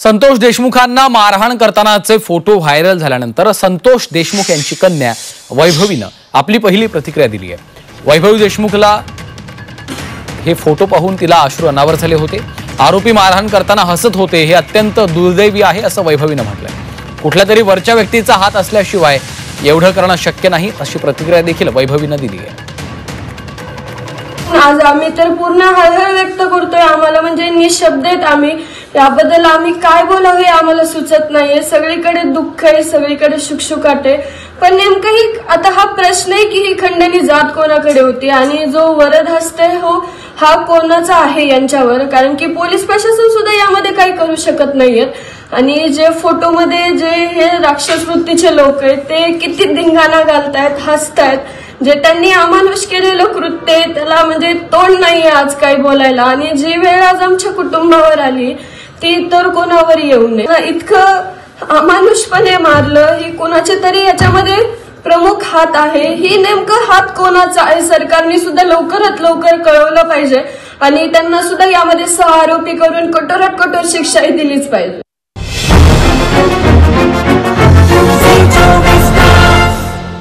संतोष देशमुखांना मारहाण करतानाचे photo viral झाल्यानंतर संतोष देशमुख यांची कन्या वैभवीने आपली पहिली प्रतिक्रिया दिली आहे। वैभवी देशमुखला हे फोटो पाहून तिला अश्रू अनावर झाले होते। आरोपी मारहाण करताना हसत होते, हे अत्यंत दुर्दैवी आहे असं वैभवीने म्हटलंय। कुठल्या तरी वरच्या व्यक्तीचा हात असल्याशिवाय एवढं करणं शक्य नाही अशी प्रतिक्रिया देखील वैभवीने दिली आहे। आज आम्ही तर पूर्ण हळहळ व्यक्त करतोय। आम्हाला म्हणजे निशब्द आहेत आम्ही, याबद्दल आम्ही काय बोलावं हे आम्हाला सुचत नाहीये। सगळीकडे दुःख आहे, सगळीकडे शुकशुकाट आहे। पण नेमकं ही आता हा प्रश्न आहे की ही खंडणी जात कोणाकडे होती आणि जो वरद हस्ते हो हा कोणाचा आहे यांच्यावर, कारण की पोलीस प्रशासन सुद्धा यामध्ये काही करू शकत नाहीयेत। आणि जे फोटोमध्ये जे हे राक्षस वृत्तीचे लोक आहेत ते किती धिंगाणा घालतायत, हसतायत। जे त्यांनी अमानुष केलेलं कृत्य त्याला म्हणजे तोंड नाहीये आज काही बोलायला। आणि जी वेळ आज आमच्या कुटुंबावर आली ती तर कोणावर येऊ नये। इतकं अमानुषपणे मारलं, ही कोणाचे तरी याच्यामध्ये प्रमुख हात आहे। ही नेमकं हात कोणाचा आहे सरकारने सुद्धा लवकरात लवकर कळवलं पाहिजे आणि त्यांना सुद्धा यामध्ये सहआरोपी करून कठोरात कठोर शिक्षाही दिलीच पाहिजे।